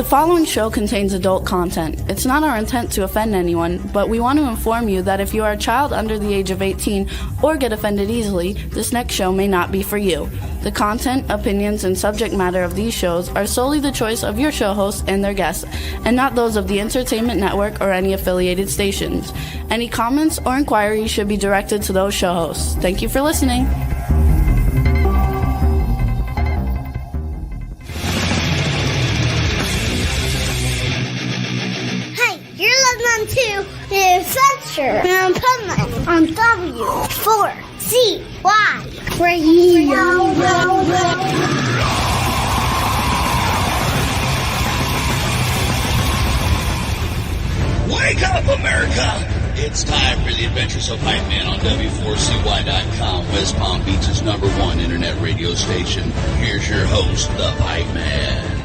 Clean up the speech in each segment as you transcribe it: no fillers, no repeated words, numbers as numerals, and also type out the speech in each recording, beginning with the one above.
following show contains adult content. It's not our intent to offend anyone, but we want to inform you that if you are a child under the age of 18 or get offended easily, this next show may not be for you. The content, opinions, and subject matter of these shows are solely the choice of your show hosts and their guests, and not those of the Entertainment Network or any affiliated stations. Any comments or inquiries should be directed to those show hosts. Thank you for listening. To the adventure in Pipeman on W4CY Radio. Wake up, America! It's time for the Adventures of Pipeman on W4CY.com, West Palm Beach's #1 internet radio station. Here's your host, the Pipeman.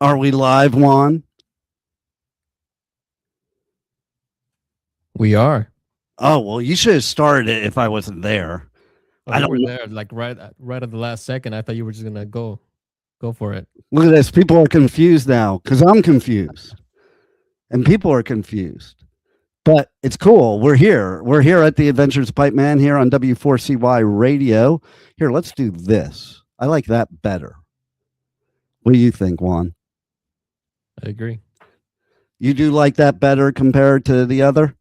Are we live, Juan? We are. Oh, well, you should have started it if I wasn't there. I don't were there like right at the last second. I thought you were just gonna go for it. Look at this. People are confused now because I'm confused. And people are confused. But it's cool. We're here. We're here at the Adventures of Pipeman here on W4CY Radio. Here, let's do this. I like that better. What do you think, Juan? I agree. You do like that better compared to the other?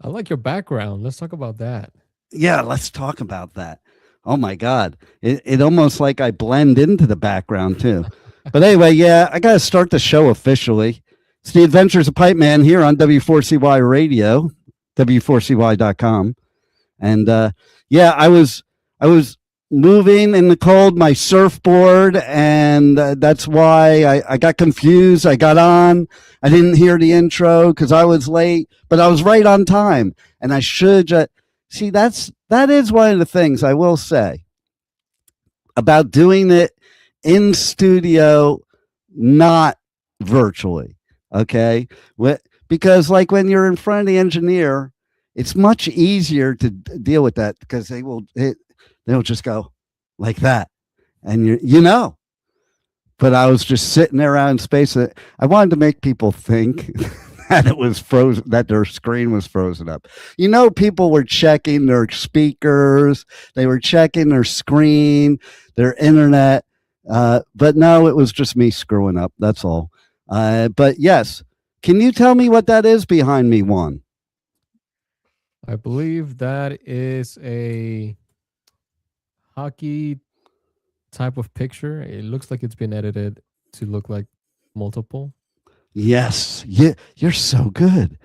I like your background. Let's talk about that. Yeah, let's talk about that. Oh my God. It almost like I blend into the background too. But anyway, yeah, I got to start the show officially. It's the Adventures of Pipeman here on W4CY Radio, W4CY.com. And yeah, I was moving in the cold, my surfboard, and that's why I got confused. I got on. I didn't hear the intro because I was late, but I was right on time. And I should see that is one of the things I will say about doing it in studio, not virtually. Okay, because like when you're in front of the engineer, it's much easier to deal with that because they'll just go like that. And you know, but I was just sitting there out in space. I wanted to make people think that it was frozen, that their screen was frozen up. You know, people were checking their speakers. They were checking their screen, their internet. But no, it was just me screwing up. That's all. But yes, can you tell me what that is behind me, Juan? I believe that is a hockey type of picture. It looks like it's been edited to look like multiple. Yes, yeah, you're so good.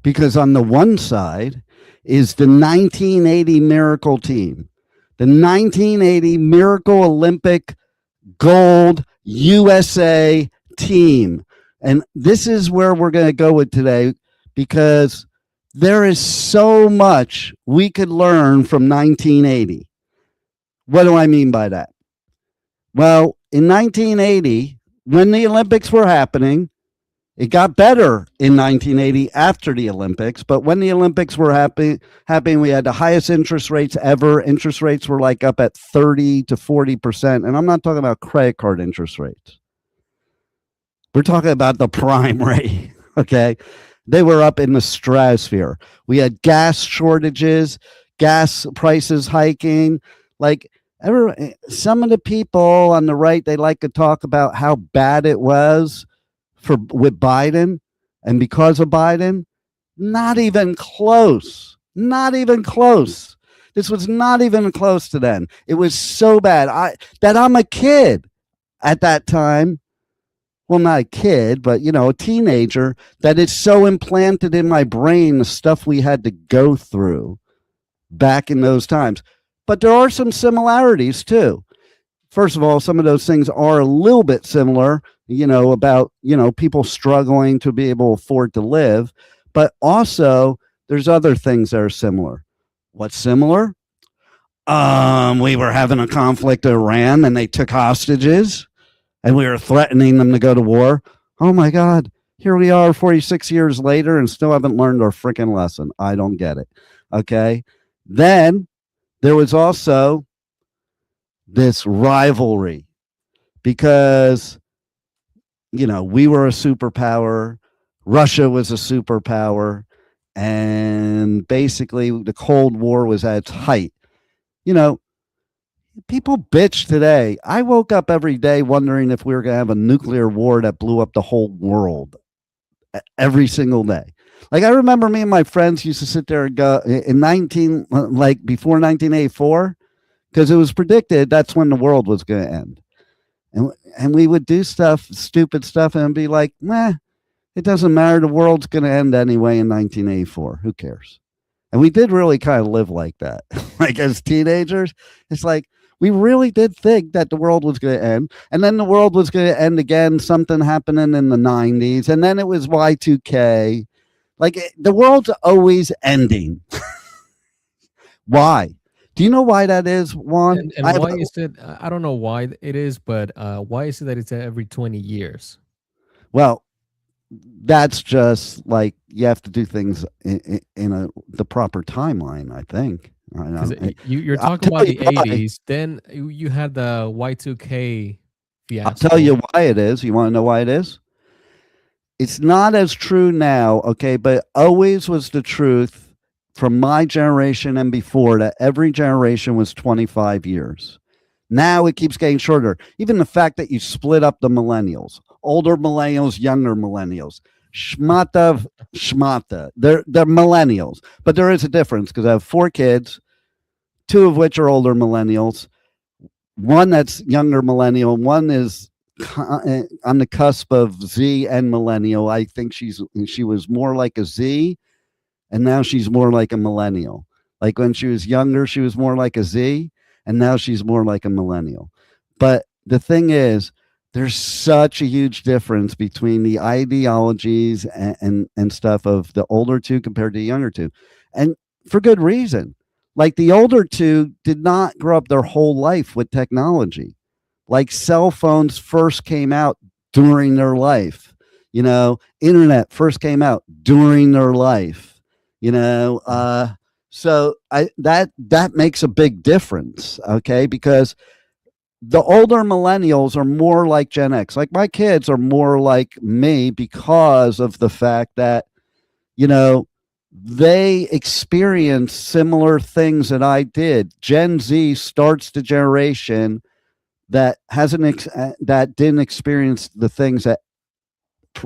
Because on the one side is the 1980 Miracle team, the 1980 Miracle Olympic Gold USA team. And this is where we're going to go with today because there is so much we could learn from 1980. What do I mean by that? Well, in 1980, when the Olympics were happening, it got better in 1980 after the Olympics. But when the Olympics were happening, we had the highest interest rates ever. Interest rates were like up at 30 to 40%. And I'm not talking about credit card interest rates. We're talking about the prime rate. Okay. They were up in the stratosphere. We had gas shortages, gas prices hiking. Like, some of the people on the right, they like to talk about how bad it was with Biden, and because of Biden, not even close. This was not even close to then. It was so bad that I'm a kid at that time. Well, not a kid, but a teenager, that it's so implanted in my brain, the stuff we had to go through back in those times. But there are some similarities too. First of all, some of those things are a little bit similar, about, people struggling to be able to afford to live. But also, there's other things that are similar. What's similar? We were having a conflict in Iran and they took hostages and we were threatening them to go to war. Oh my God. Here we are 46 years later and still haven't learned our freaking lesson. I don't get it. Okay. Then there was also this rivalry because, we were a superpower. Russia was a superpower. And basically the Cold War was at its height. People bitch today. I woke up every day wondering if we were going to have a nuclear war that blew up the whole world every single day. Like, I remember me and my friends used to sit there and go before 1984, because it was predicted that's when the world was going to end. And we would do stupid stuff, and be like, meh, it doesn't matter. The world's going to end anyway in 1984. Who cares? And we did really kind of live like that. Like, as teenagers, it's like, we really did think that the world was going to end. And then the world was going to end again, something happening in the 90s. And then it was Y2K. Like, the world's always ending. Why? Do you know why that is, Juan? And why is it? I don't know why it is, but why is it that it's every 20 years? Well, that's just like you have to do things in the proper timeline, I think. You're talking about the 80s. Then you had the Y2K fiasco. I'll tell you why it is. You want to know why it is? It's not as true now, okay, but always was the truth from my generation and before, that every generation was 25 years. Now it keeps getting shorter. Even the fact that you split up the millennials, older millennials, younger millennials. Schmata. They're millennials. But there is a difference, because I have 4 kids, 2 of which are older millennials, 1 that's younger millennial, 1 is on the cusp of Z and millennial. I think she was more like a Z, and now she's more like a millennial. Like, when she was younger, she was more like a Z, and now she's more like a millennial. But the thing is, there's such a huge difference between the ideologies and stuff of the older 2 compared to the younger 2. And for good reason. Like, the older 2 did not grow up their whole life with technology. Like, cell phones first came out during their life. Internet first came out during their life. So that makes a big difference, okay? Because the older millennials are more like Gen X. Like, my kids are more like me because of the fact that, they experience similar things that I did. Gen Z starts the generation that that didn't experience the things that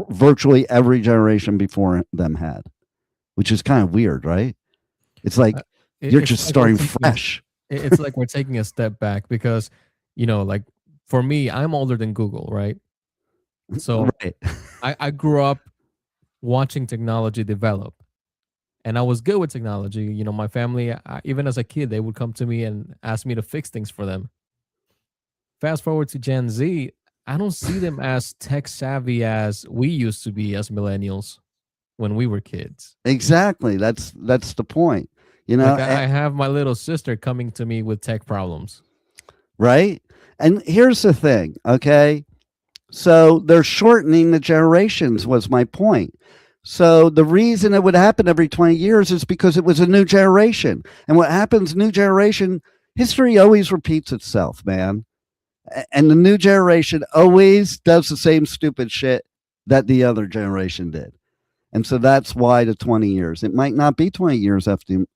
virtually every generation before them had, which is kind of weird, right? It's like you're just starting fresh. It's like we're taking a step back because, like, for me, I'm older than Google, right? So right. I grew up watching technology develop, and I was good with technology. My family, even as a kid, they would come to me and ask me to fix things for them. Fast forward to Gen Z, I don't see them as tech savvy as we used to be as millennials when we were kids. Exactly. That's the point. Like, I have my little sister coming to me with tech problems. Right? And here's the thing, okay? So they're shortening the generations, was my point. So the reason it would happen every 20 years is because it was a new generation. And what happens, new generation, history always repeats itself, man. And the new generation always does the same stupid shit that the other generation did. And so that's why the 20 years. It might not be 20 years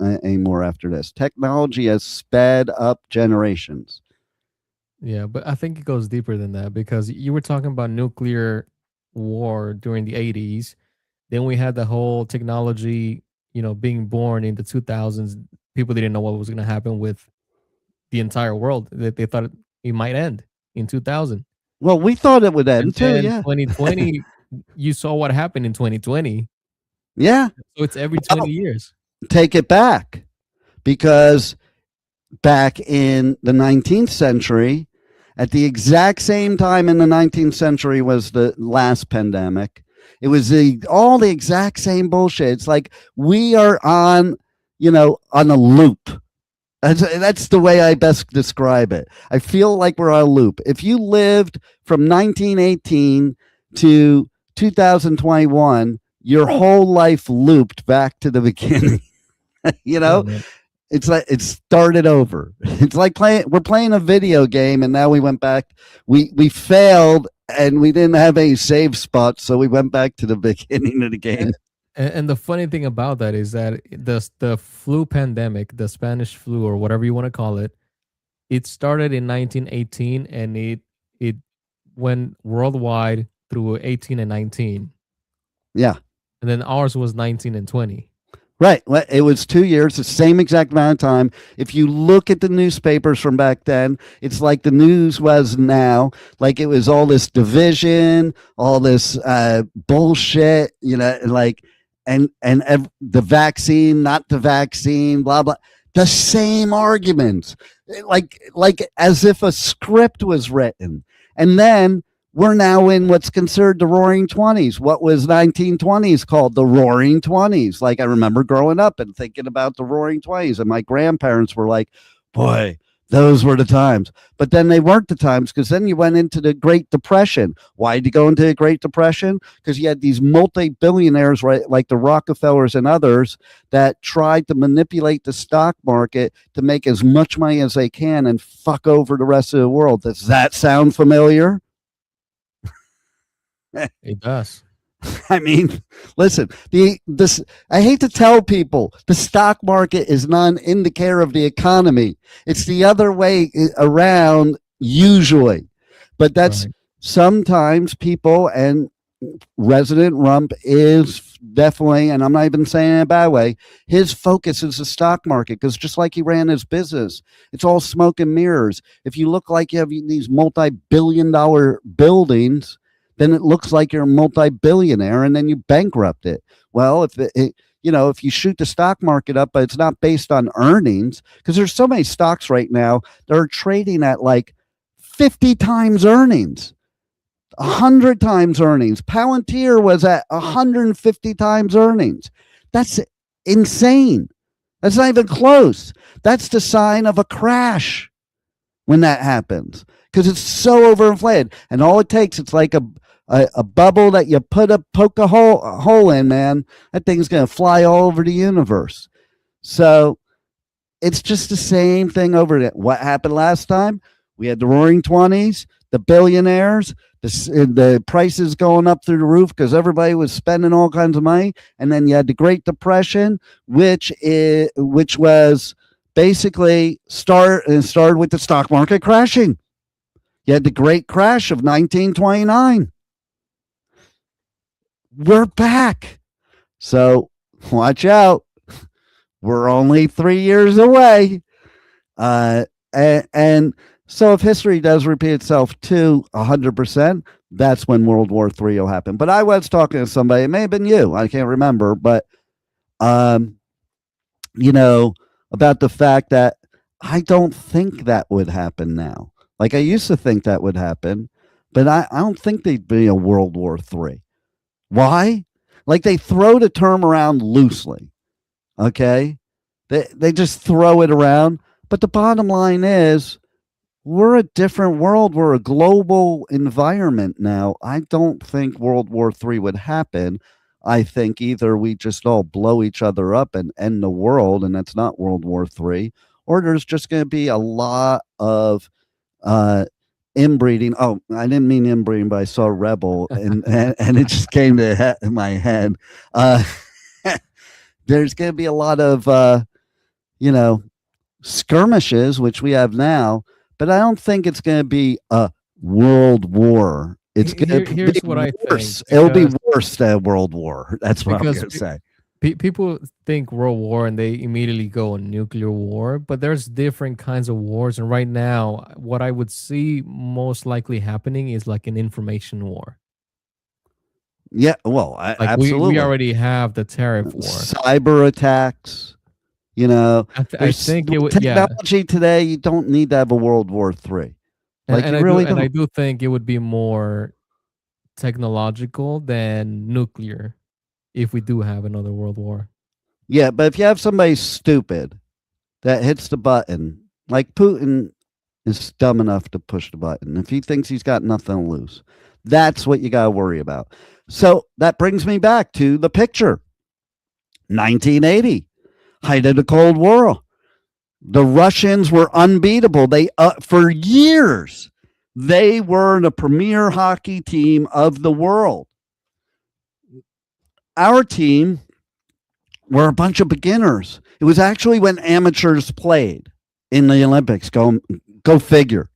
anymore after this. Technology has sped up generations. Yeah, but I think it goes deeper than that, because you were talking about nuclear war during the 80s. Then we had the whole technology, being born in the 2000s. People didn't know what was going to happen with the entire world. They thought it might end in 2000. Well, we thought it would end too, yeah. 2020, you saw what happened in 2020. Yeah. So it's every 20 years. Take it back. Because back in the 19th century, at the exact same time in the 19th century was the last pandemic. It was all the exact same bullshit. It's like we are on a loop. That's the way I best describe it. I feel like we're on a loop. If you lived from 1918 to 2021, your whole life looped back to the beginning. You know, man. it's like it started over. It's like we're playing a video game, and now we went back. We failed, and we didn't have any save spots, so we went back to the beginning of the game. And the funny thing about that is that the flu pandemic, the Spanish flu or whatever you want to call it, it started in 1918 and it went worldwide through 18 and 19. Yeah. And then ours was 19 and 20. Right. It was 2 years, the same exact amount of time. If you look at the newspapers from back then, it's like the news was now. Like it was all this division, all this bullshit, like, and the vaccine, not the vaccine, blah, blah. The same arguments, like as if a script was written. And then we're now in what's considered the Roaring 20s. What was 1920s called the Roaring 20s? Like I remember growing up and thinking about the Roaring 20s, and my grandparents were like, boy, those were the times. But then they weren't the times, because then you went into the Great Depression. Why did you go into the Great Depression? Because you had these multi-billionaires, right, like the Rockefellers and others, that tried to manipulate the stock market to make as much money as they can and fuck over the rest of the world. Does that sound familiar? It does. I mean, listen, I hate to tell people the stock market is not an indicator of the economy. It's the other way around usually. But that's Right. sometimes people, and Resident Rump is definitely, and I'm not even saying it in a bad way, his focus is the stock market, because just like he ran his business, it's all smoke and mirrors. If you look like you have these multi-billion-dollar buildings, then it looks like you're a multi-billionaire, and then you bankrupt it. Well, if you shoot the stock market up, but it's not based on earnings, because there's so many stocks right now that are trading at like 50 times earnings, 100 times earnings. Palantir was at 150 times earnings. That's insane. That's not even close. That's the sign of a crash when that happens, because it's so overinflated. And all it takes, it's like a bubble that you poke a hole in, man. That thing's going to fly all over the universe. So it's just the same thing over there. What happened last time? We had the Roaring 20s, the billionaires, the prices going up through the roof because everybody was spending all kinds of money. And then you had the Great Depression, which was basically started with the stock market crashing. You had the Great Crash of 1929. We're back. So watch out. We're only 3 years away. And so if history does repeat itself to 100%, that's when World War III will happen. But I was talking to somebody, it may have been you, I can't remember, but about the fact that I don't think that would happen now. Like I used to think that would happen, but I don't think there'd be a World War III. Why? Like they throw the term around loosely. Okay? They just throw it around. But the bottom line is, we're a different world. We're a global environment now. I don't think World War III would happen. I think either we just all blow each other up and end the world, and that's not World War III, or there's just going to be a lot of inbreeding. Oh, I didn't mean inbreeding, but I saw Rebel, and it just came to my head. There's going to be a lot of, skirmishes, which we have now, but I don't think it's going to be a world war. It's going to Here's be what I worse. think, It'll be worse than World War. That's what I'm because going to say. people think World War and they immediately go on nuclear war, but there's different kinds of wars. And right now, what I would see most likely happening is like an information war. Yeah, well, Like absolutely. we already have the tariff war. Cyber attacks. I there's think it would, technology today. You don't need to have a World War III. Like and you really don't. I do think it would be more technological than nuclear if we do have another world war. Yeah, but if you have somebody stupid that hits the button, like Putin is dumb enough to push the button. If he thinks he's got nothing to lose, that's what you got to worry about. So that brings me back to the picture. 1980, height of the Cold War. The Russians were unbeatable. They for years they were the premier hockey team of the world. Our team were a bunch of beginners. It was actually when amateurs played in the Olympics. Go figure.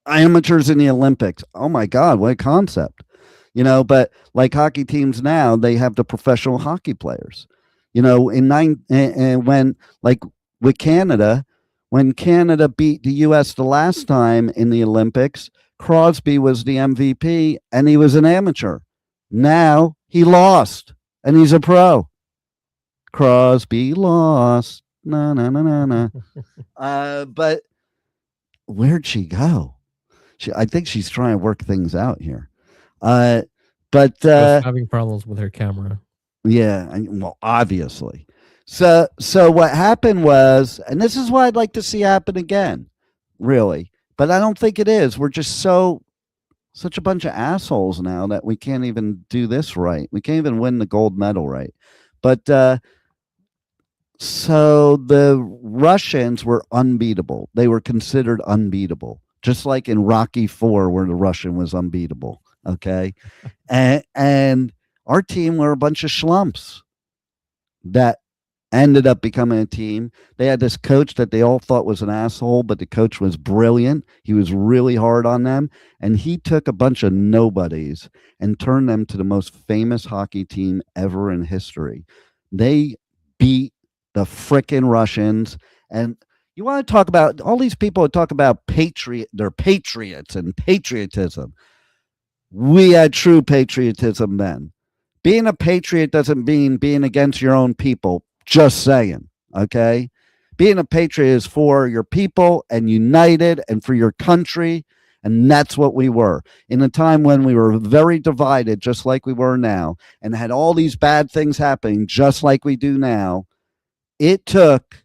Amateurs in the Olympics. Oh my God, what a concept. But like hockey teams now, they have the professional hockey players. When like with Canada, when Canada beat the US the last time in the Olympics, Crosby was the MVP and he was an amateur. Now he lost and he's a pro. Crosby lost. No, no, no, no, no. But where'd she go? I think she's trying to work things out here. But having problems with her camera. Yeah, well, obviously. So what happened was, and this is what I'd like to see happen again, really. But I don't think it is. We're just such a bunch of assholes now that we can't even do this right. We can't even win the gold medal right. But so the Russians were unbeatable. They were considered unbeatable, just like in Rocky IV, where the Russian was unbeatable. Okay, and our team were a bunch of schlumps that ended up becoming a team. They had this coach that they all thought was an asshole, but the coach was brilliant. He was really hard on them, and he took a bunch of nobodies and turned them to the most famous hockey team ever in history. They beat the frickin' Russians. And you want to talk about all these people that talk about they're patriots and patriotism. We had true patriotism then. Being a patriot doesn't mean being against your own people. Just saying, okay? Being a patriot is for your people and united and for your country, and that's what we were. In a time when we were very divided, just like we were now, and had all these bad things happening, just like we do now, it took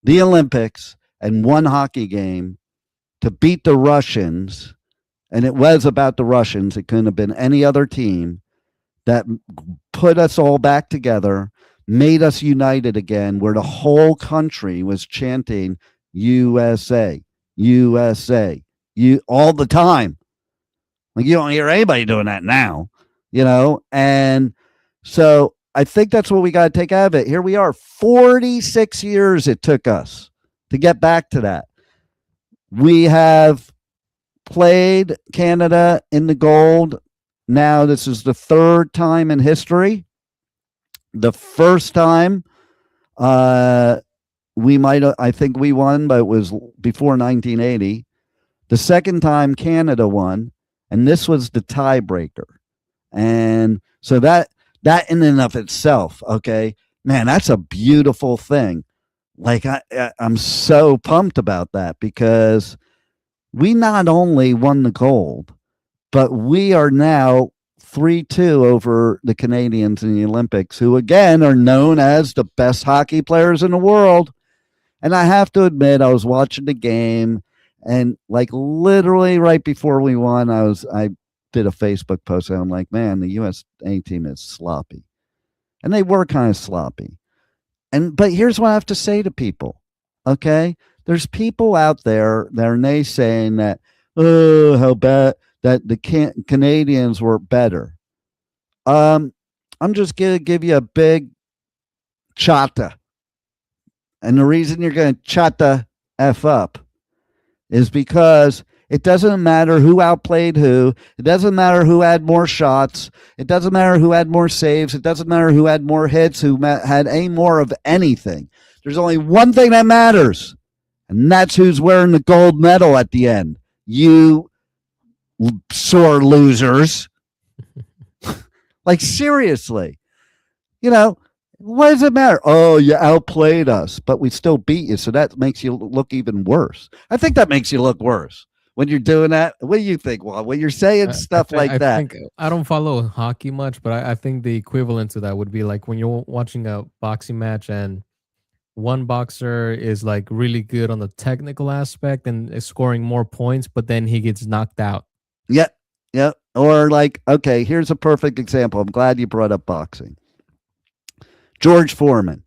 the Olympics and one hockey game to beat the Russians, and it was about the Russians. It couldn't have been any other team that put us all back together, made us united again, where the whole country was chanting USA, USA, all the time. Like, you don't hear anybody doing that now, and so I think that's what we got to take out of it. Here we are, 46 years it took us to get back to that. We have played Canada in the gold. Now this is the third time in history. The first time I think we won, but it was before 1980. The second time Canada won, and this was the tiebreaker. And so that in and of itself, okay, man, that's a beautiful thing. Like I'm so pumped about that, because we not only won the gold, but we are now 3-2 over the Canadians in the Olympics, who again are known as the best hockey players in the world. And I have to admit, I was watching the game, and like literally right before we won, I did a Facebook post, and I'm like, man, the USA team is sloppy. And they were kind of sloppy. But here's what I have to say to people. Okay? There's people out there that are naysaying that, oh, how bad that the Canadians were better. I'm just going to give you a big chata. And the reason you're going to chata F up is because it doesn't matter who outplayed who. It doesn't matter who had more shots. It doesn't matter who had more saves. It doesn't matter who had more hits, who had any more of anything. There's only one thing that matters, and that's who's wearing the gold medal at the end. You sore losers. Like, seriously. What does it matter? Oh, you outplayed us, but we still beat you, so that makes you look even worse. I think that makes you look worse when you're doing that. What do you think, Juan? When you're saying stuff like that? I don't follow hockey much, but I think the equivalent to that would be like when you're watching a boxing match and one boxer is like really good on the technical aspect and is scoring more points, but then he gets knocked out. Yeah. Yep. Or like, okay, here's a perfect example. I'm glad you brought up boxing. George Foreman.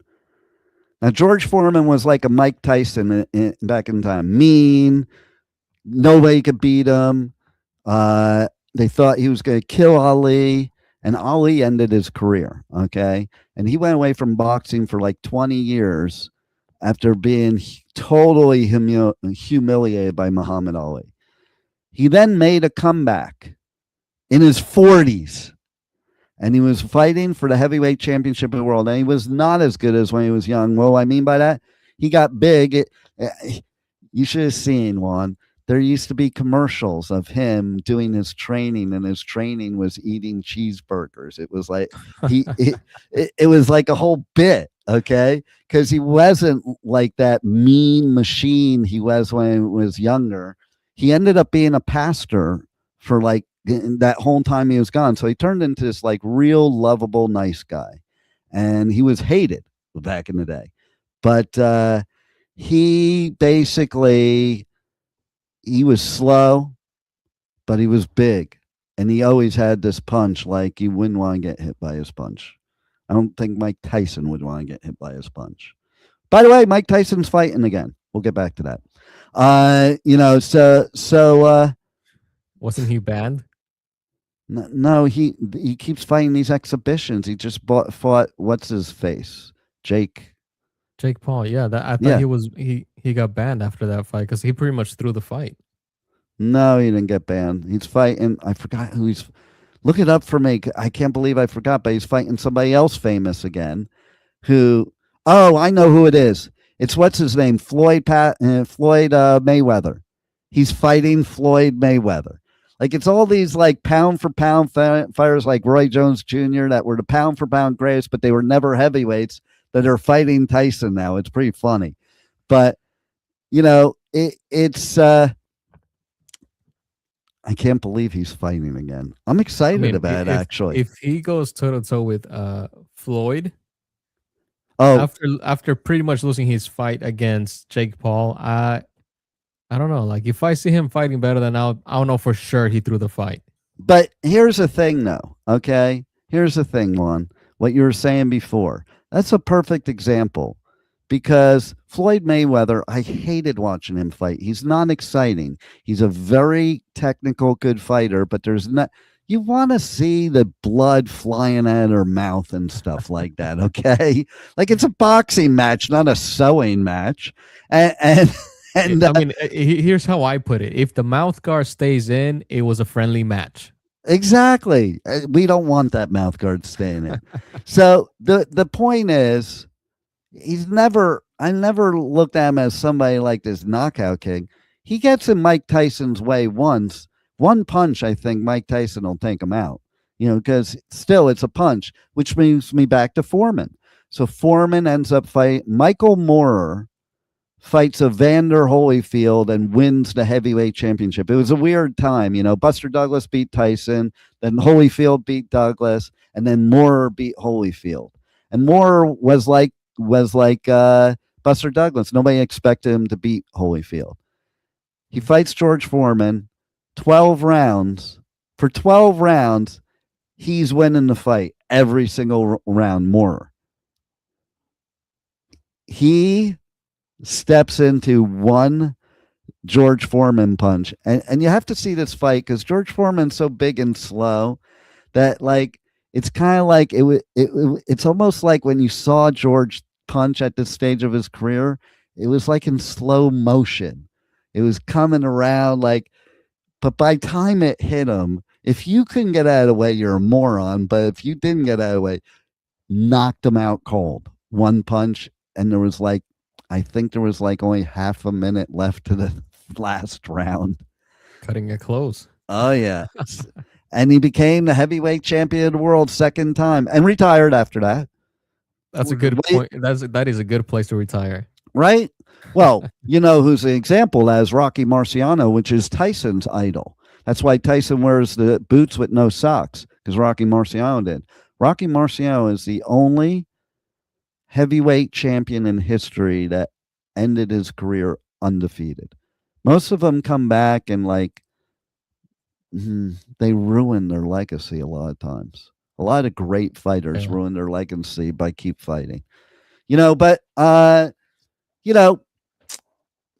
Now, George Foreman was like a Mike Tyson back in time. Mean, nobody could beat him. They thought he was going to kill Ali, and Ali ended his career. Okay. And he went away from boxing for like 20 years after being totally humiliated by Muhammad Ali. He then made a comeback in his 40s, and he was fighting for the heavyweight championship of the world. And he was not as good as when he was young. What do I mean by that? He got big. You should have seen, Juan. There used to be commercials of him doing his training, and his training was eating cheeseburgers. It was like it was like a whole bit, okay? Because he wasn't like that mean machine he was when he was younger. He ended up being a pastor for like that whole time he was gone. So he turned into this like real lovable, nice guy, and he was hated back in the day. But he basically he was slow, but he was big, and he always had this punch like you wouldn't want to get hit by his punch. I don't think Mike Tyson would want to get hit by his punch. By the way, Mike Tyson's fighting again. We'll get back to that. Wasn't he banned? No, he keeps fighting these exhibitions. He just fought what's his face, Jake Paul. Yeah, I thought he got banned after that fight because he pretty much threw the fight. No, he didn't get banned. He's fighting. I forgot who he's. Look it up for me. I can't believe I forgot, but he's fighting somebody else famous again. Who? Oh, I know who it is. It's what's his name, Floyd Mayweather. He's fighting Floyd Mayweather. Like it's all these like pound for pound fighters like Roy Jones Jr. that were the pound for pound greatest, but they were never heavyweights that are fighting Tyson now. It's pretty funny, but it's I can't believe he's fighting again. I'm excited about it actually. If he goes toe to toe with Floyd, oh, after pretty much losing his fight against Jake Paul, I don't know. Like if I see him fighting better than now, I'll know for sure he threw the fight. But here's the thing, though. Okay, here's the thing, Juan. What you were saying before. That's a perfect example because Floyd Mayweather, I hated watching him fight. He's not exciting. He's a very technical, good fighter, but there's not. You want to see the blood flying out of her mouth and stuff like that, okay? Like it's a boxing match, not a sewing match, and I mean, here's how I put it. If the mouth guard stays in, it was a friendly match. Exactly. We don't want that mouth guard staying in. So the point is, I never looked at him as somebody like this knockout king. He gets in Mike Tyson's way once. One punch, I think Mike Tyson will take him out. Because still it's a punch, which brings me back to Foreman. So Foreman ends up fighting Michael Moorer. Fights Evander Holyfield and wins the heavyweight championship. It was a weird time, Buster Douglas beat Tyson, then Holyfield beat Douglas, and then Moorer beat Holyfield. And Moorer was like Buster Douglas. Nobody expected him to beat Holyfield. He fights George Foreman, 12 rounds. For 12 rounds, he's winning the fight every single round. Moorer. He steps into one George Foreman punch. And you have to see this fight because George Foreman's so big and slow that like it's kind of like it's almost like when you saw George punch at this stage of his career, it was like in slow motion. It was coming around but by the time it hit him, if you couldn't get out of the way, you're a moron. But if you didn't get out of the way, knocked him out cold. One punch, and I think there was only half a minute left to the last round. Cutting it close. Oh, yeah. And he became the heavyweight champion of the world second time and retired after that. That's a good point. That is a good place to retire. Right? Well, who's the example as Rocky Marciano, which is Tyson's idol. That's why Tyson wears the boots with no socks, because Rocky Marciano did. Rocky Marciano is the only heavyweight champion in history that ended his career undefeated. Most of them come back and they ruin their legacy a lot of times. A lot of great fighters Yeah. ruin their legacy by keep fighting. But you know,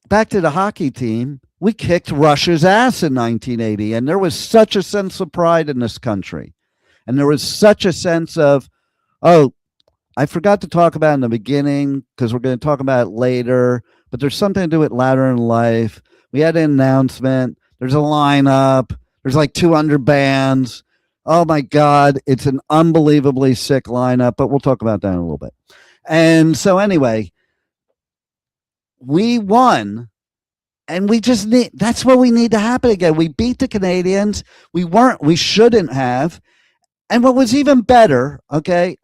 back to the hockey team, we kicked Russia's ass in 1980, and there was such a sense of pride in this country. And there was such a sense of, oh, I forgot to talk about in the beginning because we're going to talk about it later, but there's something to do with later in life. We had an announcement. There's a lineup. There's like 200 bands. Oh my God, it's an unbelievably sick lineup, but we'll talk about that in a little bit. And so anyway, we won, and that's what we need to happen again. We beat the Canadians. We shouldn't have. And what was even better, okay,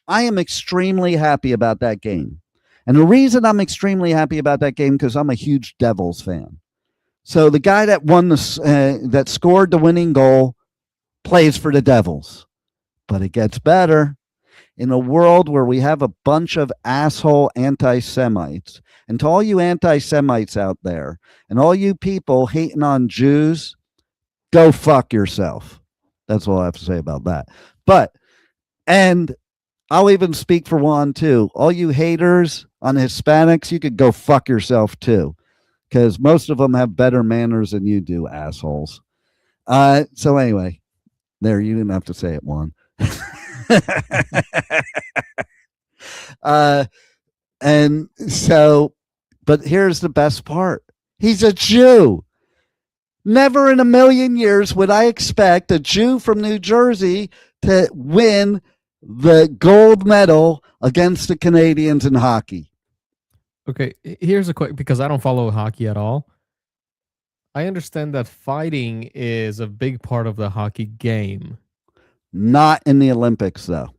I am extremely happy about that game. And the reason I'm extremely happy about that game, because I'm a huge Devils fan. So the guy that that scored the winning goal plays for the Devils. But it gets better. In a world where we have a bunch of asshole anti-Semites, and to all you anti-Semites out there, and all you people hating on Jews, go fuck yourself. That's all I have to say about that. And I'll even speak for Juan too. All you haters on Hispanics, you could go fuck yourself too, because most of them have better manners than you do, assholes. So anyway, there, you didn't have to say it, Juan. And so, but here's the best part. He's a Jew. Never in a million years would I expect a Jew from New Jersey to win the gold medal against the Canadians in hockey. Okay, here's a quick, because I don't follow hockey at all. I understand that fighting is a big part of the hockey game. Not in the Olympics, though.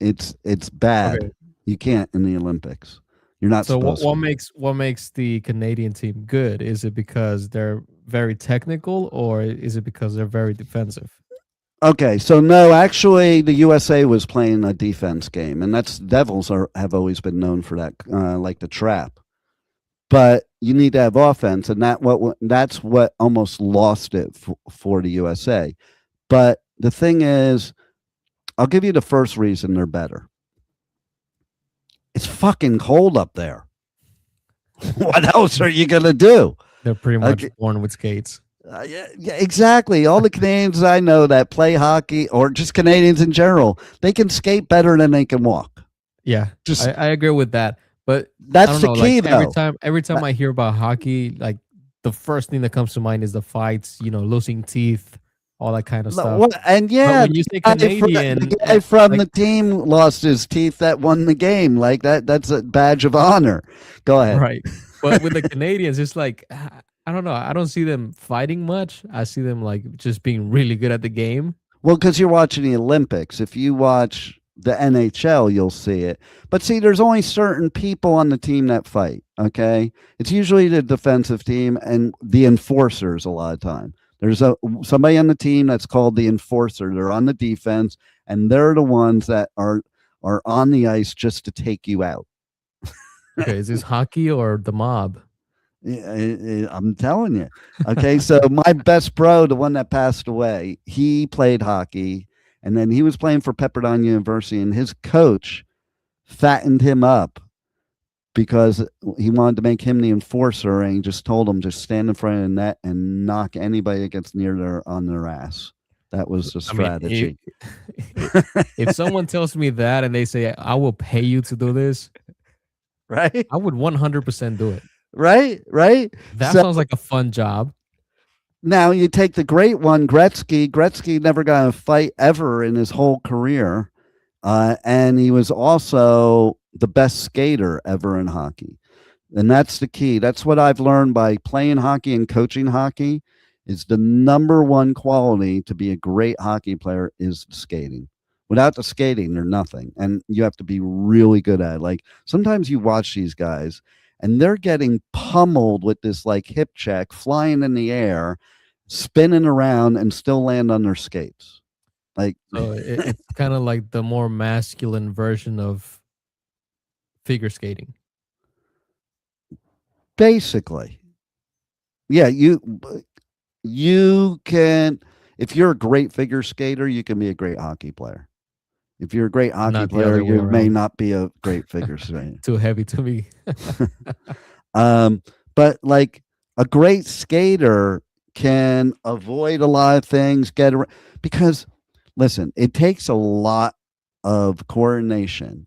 It's bad. Okay. You can't in the Olympics. You're not So supposed to. what makes the Canadian team good? Is it because they're very technical, or is it because they're very defensive? Okay, so no, actually, the USA was playing a defense game, and that's Devils have always been known for that, like the trap. But you need to have offense, and that's what almost lost it for the USA. But the thing is, I'll give you the first reason they're better. It's fucking cold up there. What else are you gonna do? They're pretty much born with skates. Yeah, exactly. All the Canadians I know that play hockey, or just Canadians in general, they can skate better than they can walk. Yeah, I agree with that. But that's the key, though. Every time I hear about hockey, like the first thing that comes to mind is the fights, losing teeth, all that kind of stuff. And yeah, but when you say Canadian, the guy from the team lost his teeth that won the game. Like that's a badge of honor. Go ahead. Right. But with the Canadians, it's like, I don't know. I don't see them fighting much. I see them like just being really good at the game. Well, because you're watching the Olympics. If you watch the NHL, you'll see it. But see, there's only certain people on the team that fight. Okay, it's usually the defensive team and the enforcers. A lot of time, there's somebody on the team that's called the enforcer. They're on the defense, and they're the ones that are on the ice just to take you out. Okay, is this hockey or the mob? I'm telling you. Okay, so my best bro, the one that passed away, he played hockey, and then he was playing for Pepperdine University, and his coach fattened him up because he wanted to make him the enforcer, and he just told him just stand in front of the net and knock anybody that gets near on their ass. That was the strategy. If someone tells me that and they say, I will pay you to do this, right? I would 100% do it. Right. That sounds like a fun job. Now you take the great one, Gretzky. Gretzky never got in a fight ever in his whole career. And he was also the best skater ever in hockey. And that's the key. That's what I've learned by playing hockey and coaching hockey, is the number one quality to be a great hockey player is skating. Without the skating, they're nothing. And you have to be really good at it. Like sometimes you watch these guys and they're getting pummeled with this like hip check, flying in the air, spinning around, and still land on their skates. Like, so it's kind of like the more masculine version of figure skating. Basically. Yeah, you can, if you're a great figure skater, you can be a great hockey player. If you're a great hockey Not the player, other way you may around. not be a great figure skater. Too heavy to me. um, but like a great skater can avoid a lot of things, get around, because listen, it takes a lot of coordination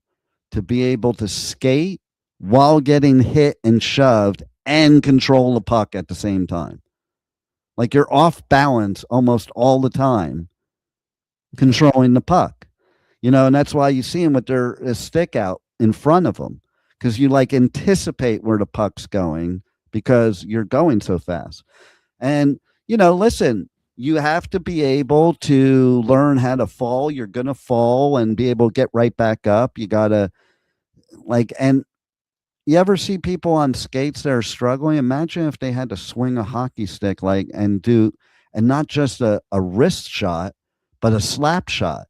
to be able to skate while getting hit and shoved and control the puck at the same time. Like you're off balance almost all the time controlling the puck. And that's why you see them with their stick out in front of them, because you like anticipate where the puck's going because you're going so fast. And, listen, you have to be able to learn how to fall. You're going to fall and be able to get right back up. You got to and you ever see people on skates that are struggling? Imagine if they had to swing a hockey stick and not just a wrist shot, but a slap shot.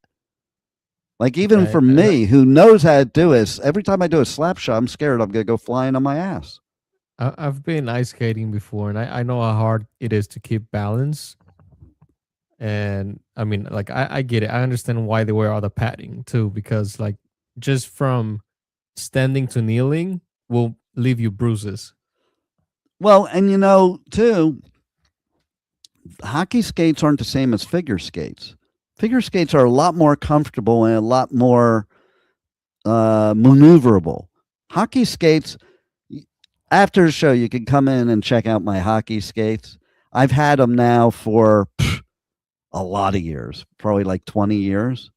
Like even for me, who knows how to do it, every time I do a slap shot, I'm scared I'm going to go flying on my ass. I've been ice skating before, and I know how hard it is to keep balance. And I mean, like, I get it. I understand why they wear all the padding too, because like just from standing to kneeling will leave you bruises. Well, and too, hockey skates aren't the same as figure skates. Figure skates are a lot more comfortable and a lot more maneuverable. Hockey skates, after the show, you can come in and check out my hockey skates. I've had them now for a lot of years, probably like 20 years.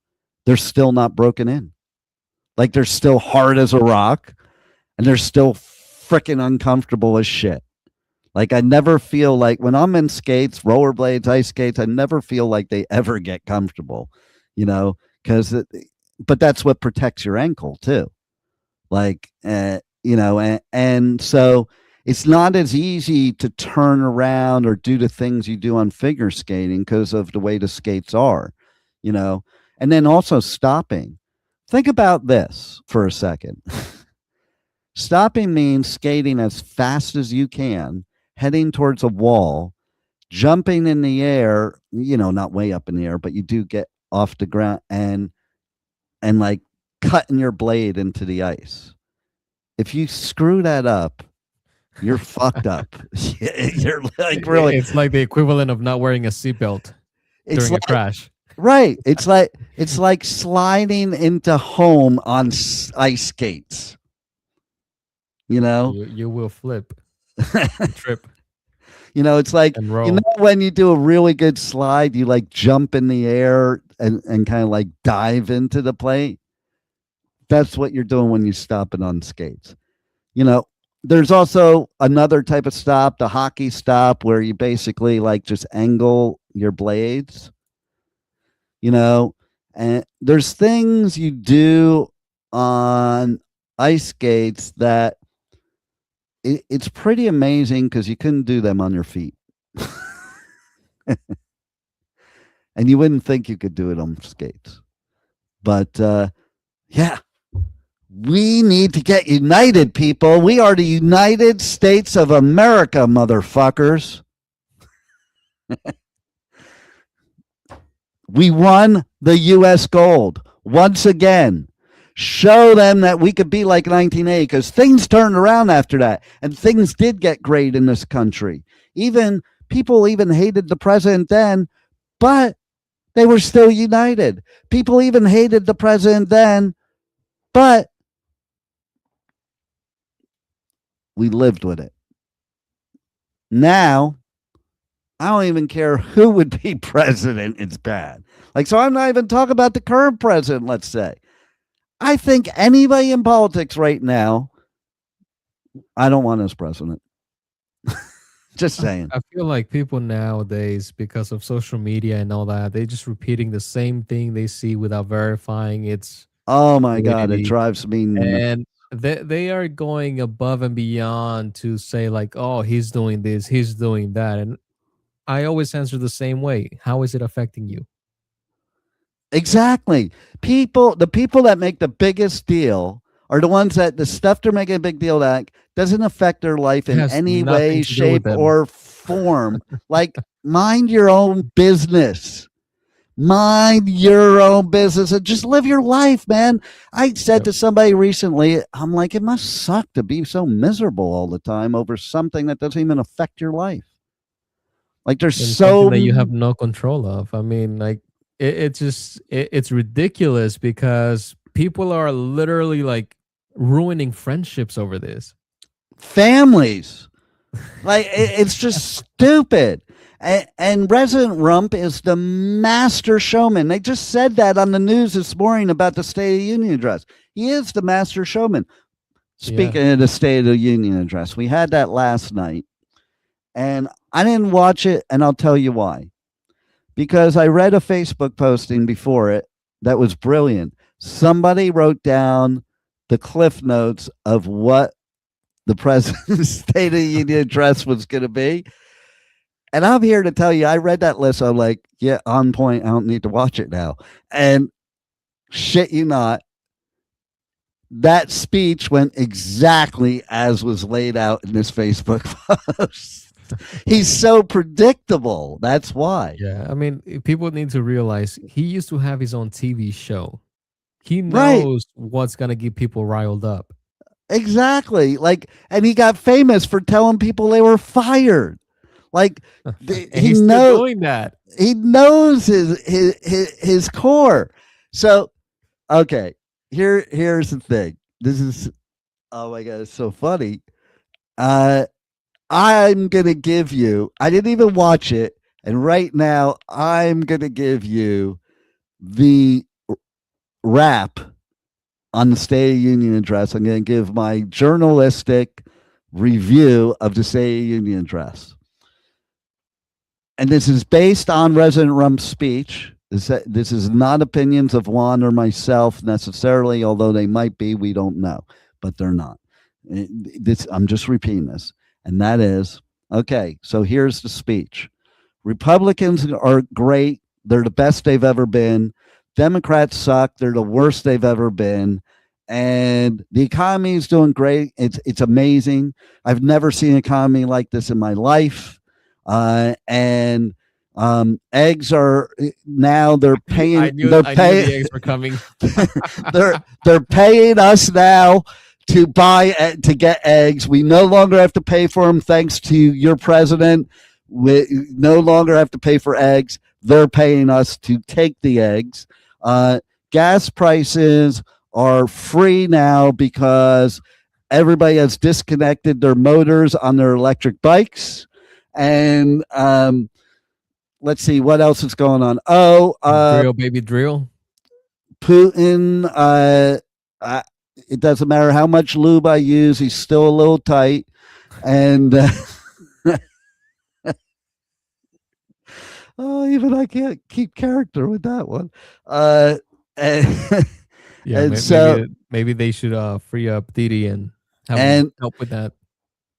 They're still not broken in. Like they're still hard as a rock, and they're still freaking uncomfortable as shit. Like I never feel like when I'm in skates, rollerblades, ice skates, I never feel like they ever get comfortable, but that's what protects your ankle too. Like, and so it's not as easy to turn around or do the things you do on figure skating because of the way the skates are, and then also stopping. Think about this for a second. Stopping means skating as fast as you can, heading towards a wall, jumping in the air, not way up in the air, but you do get off the ground and like cutting your blade into the ice. If you screw that up, you're fucked up. You're like really. It's like the equivalent of not wearing a seatbelt during a crash. Right. It's like sliding into home on ice skates. You will flip, trip. It's like, roll. when you do a really good slide, you like jump in the air and kind of like dive into the plate. That's what you're doing when you stop it on skates. There's also another type of stop, the hockey stop, where you basically like just angle your blades, and there's things you do on ice skates that it's pretty amazing because you couldn't do them on your feet. And you wouldn't think you could do it on skates. But yeah, we need to get united, people. We are the United States of America, motherfuckers. We won the U.S. gold once again. Show them that we could be like 1980, because things turned around after that, and things did get great in this country. People even hated the president then, but they were still united. People even hated the president then, but we lived with it. Now, I don't even care who would be president. It's bad. So I'm not even talking about the current president, let's say. I think anybody in politics right now, I don't want as president. Just saying. I feel like people nowadays, because of social media and all that, they're just repeating the same thing they see without verifying its. Oh my God, it drives me nuts. And they are going above and beyond to say like, oh, he's doing this, he's doing that. And I always answer the same way. How is it affecting you? Exactly. The people that make the biggest deal are the ones that the stuff they're making a big deal that doesn't affect their life in any way, shape, or form. Like, mind your own business. Mind your own business and just live your life, man. I said Yep. to somebody recently, I'm like, it must suck to be so miserable all the time over something that doesn't even affect your life. Like, there's And so something that you have no control of. I mean, like it's ridiculous because people are literally like ruining friendships over this. families. Like, it's just stupid. And President Rump is the master showman. They just said that on the news this morning about the State of the Union address. He is the master showman. Speaking of the State of the Union address, we had that last night, and I didn't watch it, and I'll tell you why. Because I read a Facebook posting before it that was brilliant. Somebody wrote down the cliff notes of what the president's State of the Union address was going to be. And I'm here to tell you, I read that list. I'm like, yeah, on point. I don't need to watch it now. And shit you not, that speech went exactly as was laid out in this Facebook post. He's so predictable. That's why. Yeah, I mean, people need to realize he used to have his own TV show. He Right. knows what's gonna get people riled up. Exactly. Like, and he got famous for telling people they were fired. Like, And he he's still knows doing that. he knows his core. So, okay, here's the thing. This is, oh my god, it's so funny. I'm gonna give you. I didn't even watch it, and right now I'm gonna give you the wrap on the State of the Union address. I'm gonna give my journalistic review of the State of the Union address. And this is based on President Rump's speech. This is not opinions of Juan or myself necessarily, although they might be. We don't know, but they're not. I'm just repeating this. And that is, okay, so here's the speech. Republicans are great. They're the best they've ever been. Democrats suck. They're the worst they've ever been. And the economy is doing great. It's amazing. I've never seen an economy like this in my life. And eggs are now they're paying. I knew the eggs were coming. they're paying us now to get eggs. We no longer have to pay for them thanks to your president. We no longer have to pay for eggs. They're paying us to take the eggs. Gas prices are free now because everybody has disconnected their motors on their electric bikes. And let's see what else is going on. Drill, baby, drill. Putin, it doesn't matter how much lube I use, he's still a little tight. And oh, even I can't keep character with that one. Yeah, and so maybe they should free up Didi and have him help with that.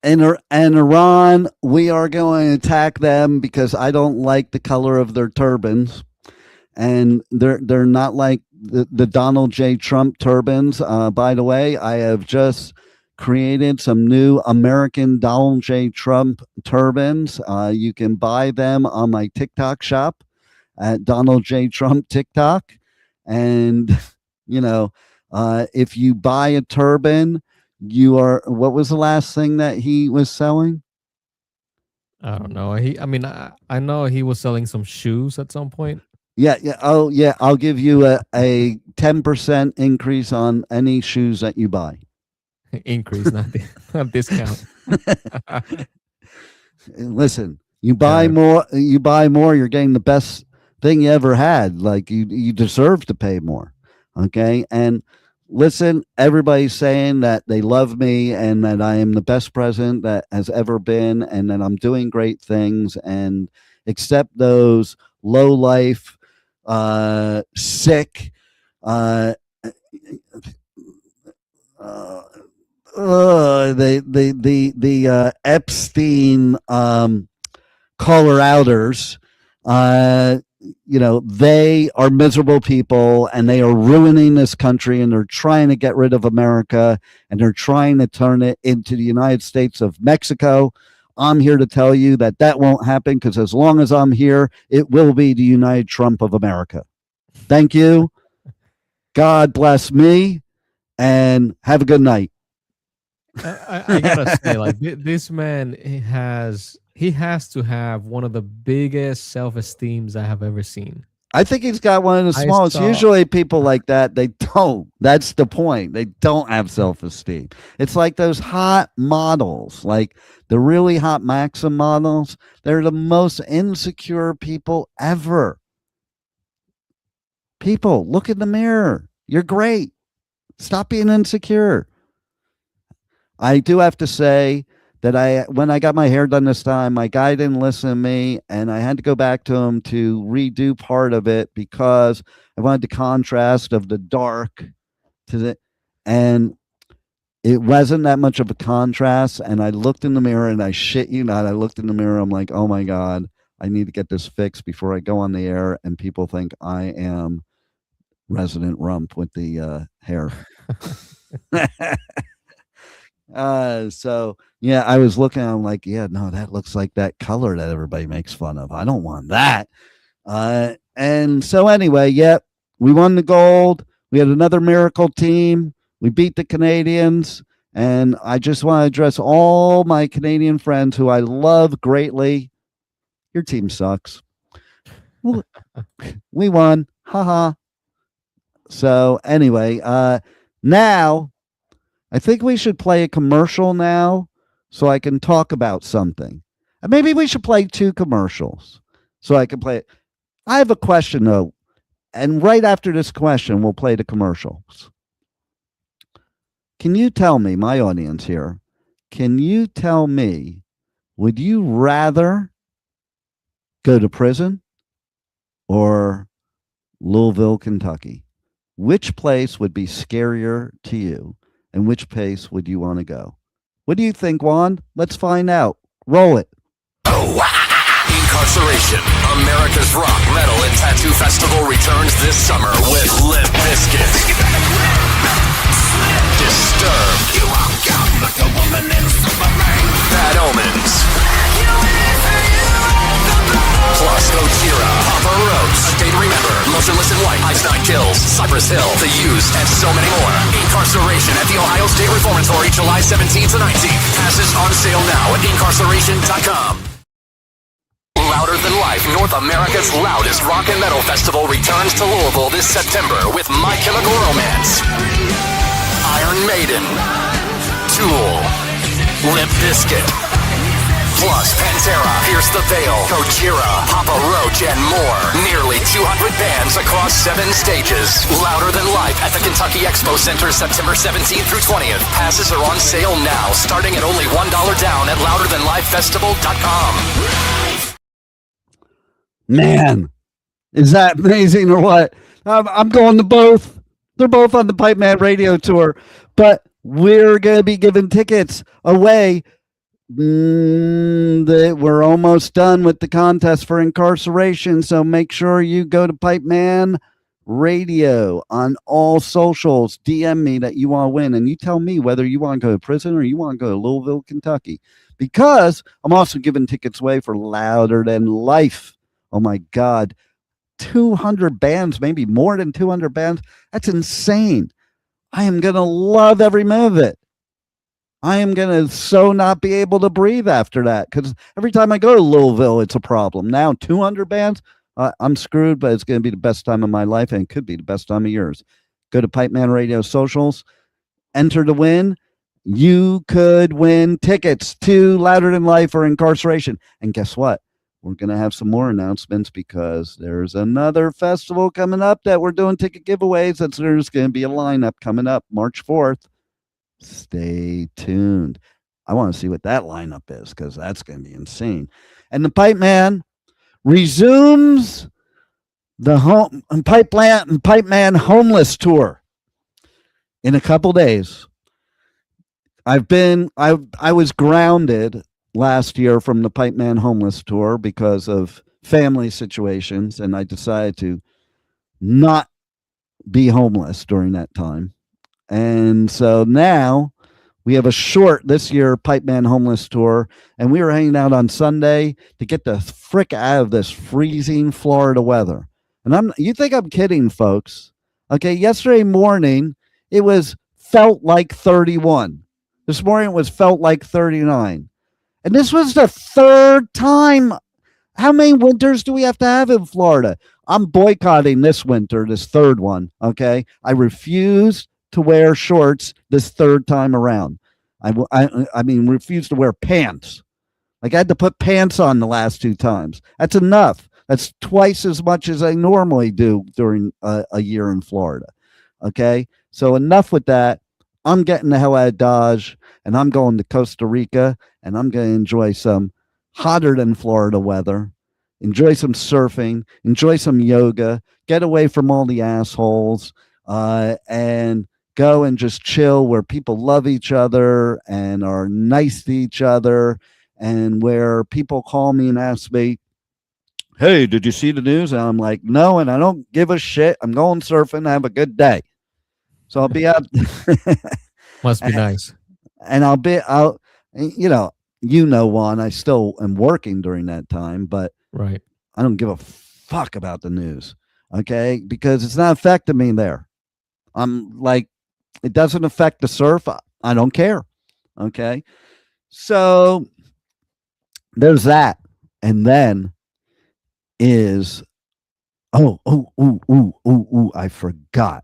And Iran, we are going to attack them because I don't like the color of their turbans, and they're not like the Donald J. Trump turbans. By the way, I have just created some new American Donald J. Trump turbans. You can buy them on my TikTok shop at Donald J. Trump TikTok, and if you buy a turban. What was the last thing that he was selling? I don't know. I know he was selling some shoes at some point. Yeah. Oh, yeah. I'll give you a 10% increase on any shoes that you buy. Increase, not discount. Listen, you buy more, you're getting the best thing you ever had. Like you deserve to pay more. Okay. And listen, everybody's saying that they love me and that I am the best president that has ever been and that I'm doing great things, and accept those low life, sick, the Epstein caller outers. They are miserable people and they are ruining this country, and they're trying to get rid of America and they're trying to turn it into the United States of Mexico. I'm here to tell you that that won't happen, because as long as I'm here, it will be the United Trump of America. Thank you. God bless me, and have a good night. I gotta say, like this man, he has to have one of the biggest self-esteems I have ever seen. I think he's got one of the I smallest. saw Usually people like that, they don't. That's the point. They don't have self-esteem. It's like those hot models, like the really hot Maxim models. They're the most insecure people ever. People, look in the mirror. You're great. Stop being insecure. I do have to say that when I got my hair done this time, my guy didn't listen to me, and I had to go back to him to redo part of it because I wanted the contrast of the dark to the, and it wasn't that much of a contrast. And I looked in the mirror, and I shit you not, I looked in the mirror. I'm like, oh my God, I need to get this fixed before I go on the air and people think I am Resident Rump with the hair. So yeah, I was looking, I'm like, yeah, no, that looks like that color that everybody makes fun of. I don't want that. And so anyway, yep, we won the gold. We had another miracle team. We beat the Canadians. And I just want to address all my Canadian friends who I love greatly. Your team sucks. We won. Haha. So anyway, now I think we should play a commercial now so I can talk about something. And maybe we should play 2 commercials so I can play it. I have a question though. And right after this question, we'll play the commercials. Can you tell me, my audience here, can you tell me, would you rather go to prison or Louisville, Kentucky? Which place would be scarier to you? And which place would you want to go? What do you think, Juan? Let's find out. Roll it. Incarceration, America's rock, metal, and tattoo festival returns this summer with Limp Bizkit, Disturbed, Bad Omens, plus Gojira, Papa Roach, A Day to Remember, Motionless in White, Ice Nine Kills, Cypress Hill, The Used, and so many more. Incarceration at the Ohio State Reformatory, July 17th to 19th. Passes on sale now at incarceration.com. Louder Than Life, North America's loudest rock and metal festival, returns to Louisville this September with My Chemical Romance, Iron Maiden, Tool, Limp Bizkit, plus Pantera, Pierce the Veil, Gojira, Papa Roach, and more. Nearly 200 bands across 7 stages. Louder Than Life at the Kentucky Expo Center, September 17th through 20th. Passes are on sale now, starting at only $1 down at louderthanlifefestival.com. Man, is that amazing or what? I'm going to both. They're both on the Pipeman radio tour, but we're going to be giving tickets away. We're almost done with the contest for incarceration, so make sure you go to Pipeman Radio on all socials. DM me that you want to win, and you tell me whether you want to go to prison or you want to go to Louisville, Kentucky, because I'm also giving tickets away for Louder Than Life. Oh my God, 200 bands, maybe more than 200 bands. That's insane. I am going to love every minute of it. I am going to so not be able to breathe after that, because every time I go to Louisville, it's a problem. Now 200 bands, I'm screwed, but it's going to be the best time of my life, and it could be the best time of yours. Go to Pipeman Radio socials, enter to win. You could win tickets to Louder Than Life or incarceration. And guess what? We're going to have some more announcements, because there's another festival coming up that we're doing ticket giveaways. There's going to be a lineup coming up March 4th. Stay tuned. I want to see what that lineup is, because that's going to be insane. And the Pipeman resumes the Pipeman Homeless Tour in a couple days. I was grounded last year from the Pipeman Homeless Tour because of family situations, and I decided to not be homeless during that time. And so now We have a short this year Pipeman homeless tour, and we were hanging out on Sunday to get the frick out of this freezing Florida weather. And you think I'm kidding, folks? Okay, yesterday morning it felt like 31. This morning it was felt like 39. And this was the third time. How many winters do we have to have in Florida? I'm boycotting this winter, this third one. Okay. I refuse to wear shorts this third time around. I mean, refuse to wear pants. Like I had to put pants on the last 2 times. That's enough. That's twice as much as I normally do during a year in Florida. Okay. So enough with that. I'm getting the hell out of Dodge and I'm going to Costa Rica and I'm going to enjoy some hotter than Florida weather, enjoy some surfing, enjoy some yoga, get away from all the assholes, and go and just chill where people love each other and are nice to each other, and where people call me and ask me, hey, did you see the news? And I'm like, no, and I don't give a shit. I'm going surfing. Have a good day. So I'll be out. Must be nice. And I'll, Juan, I still am working during that time, but Right. I don't give a fuck about the news. Okay. Because it's not affecting me there. I'm like, it doesn't affect the surf. I don't care. Okay. So there's that. And then is, I forgot.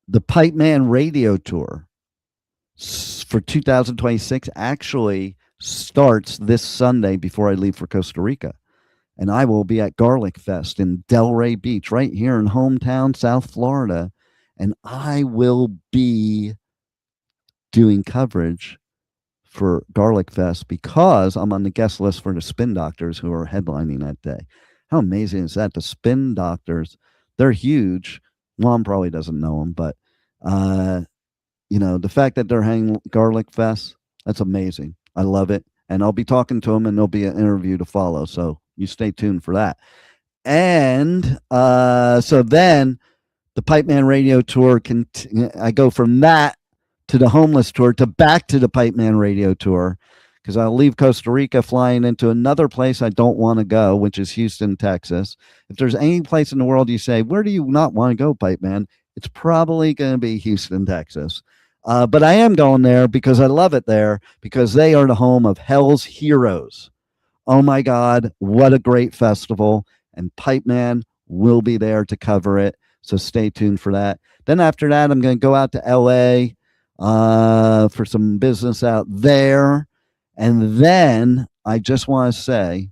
The Pipeman radio tour for 2026 actually starts this Sunday before I leave for Costa Rica. And I will be at Garlic Fest in Delray Beach, right here in hometown, South Florida. And I will be doing coverage for Garlic Fest because I'm on the guest list for the Spin Doctors who are headlining that day. How amazing is that? The Spin Doctors, they're huge. Mom probably doesn't know them, but the fact that they're hanging Garlic Fest, that's amazing. I love it. And I'll be talking to them and there'll be an interview to follow. So you stay tuned for that. And so then the Pipeman radio tour, I go from that to the homeless tour to back to the Pipeman radio tour because I'll leave Costa Rica flying into another place I don't want to go, which is Houston, Texas. If there's any place in the world you say, where do you not want to go, Pipeman? It's probably going to be Houston, Texas. But I am going there because I love it there because they are the home of Hell's Heroes. Oh my God, what a great festival. And Pipeman will be there to cover it. So stay tuned for that. Then after that, I'm going to go out to LA for some business out there. And then I just want to say,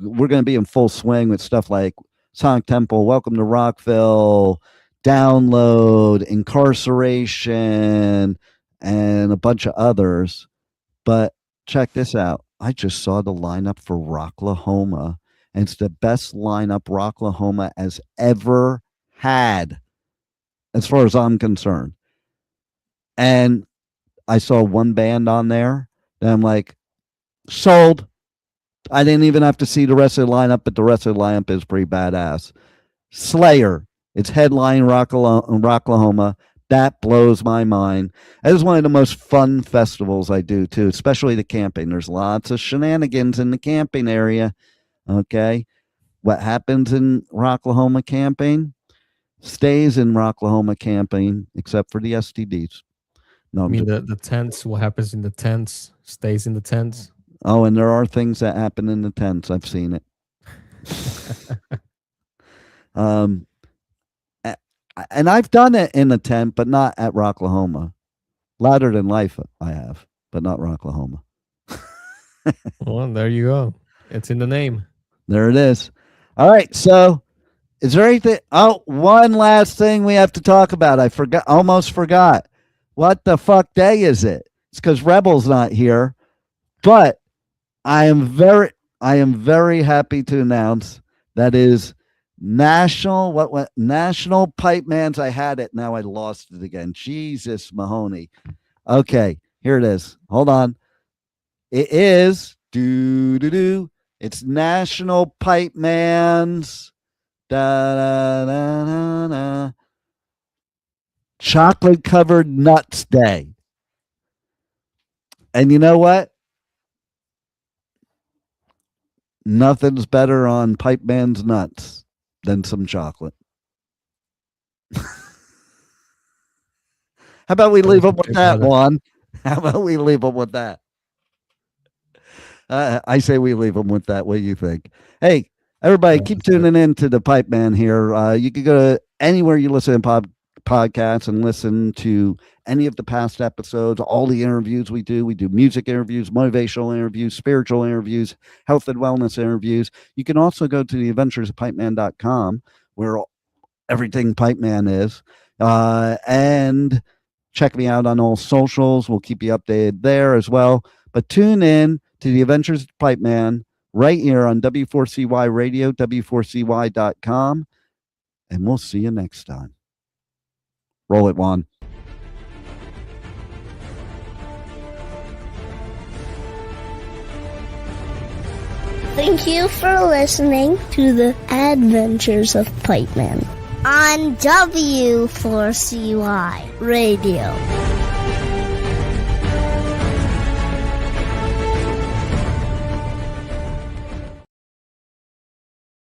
we're going to be in full swing with stuff like Sonic Temple, Welcome to Rockville, Download, Incarceration, and a bunch of others. But check this out. I just saw the lineup for Rocklahoma, and it's the best lineup Rocklahoma has ever had, as far as I'm concerned. And I saw one band on there, and I'm like, sold. I didn't even have to see the rest of the lineup, but the rest of the lineup is pretty badass. Slayer, it's headline Rocklahoma. That blows my mind. That is one of the most fun festivals I do too, especially the camping. There's lots of shenanigans in the camping area. Okay. What happens in Rocklahoma camping stays in Rocklahoma camping, except for the STDs. No, I mean, the tents, what happens in the tents stays in the tents. Oh, and there are things that happen in the tents. I've seen it. And I've done it in a tent, but not at Rocklahoma. Louder Than Life, I have, but not Rocklahoma. Well, there you go. It's in the name. There it is. All right. So, is there anything? Oh, one last thing we have to talk about. I almost forgot. What the fuck day is it? It's because Rebel's not here, but I am very happy to announce that is National Pipemans. I had it. Now I lost it again. Jesus Mahoney. Okay, here it is. Hold on. It is it's National Pipemans. Chocolate Covered Nuts Day. And you know what? Nothing's better on Pipeman's nuts than some chocolate. How about we leave them with that, Juan? How about we leave them with that? I say we leave them with that. What do you think? Hey, everybody, keep tuning in to the Pipeman here. You can go to anywhere you listen to podcasts and listen to any of the past episodes, all the interviews we do. We do music interviews, motivational interviews, spiritual interviews, health and wellness interviews. You can also go to the adventures of pipeman.com, where everything Pipeman is, and check me out on all socials. We'll keep you updated there as well. But tune in to the Adventures of Pipeman right here on W4CY Radio, W4CY.com, and we'll see you next time. Roll it, Juan. Thank you for listening to the Adventures of Pipeman on W4CY Radio.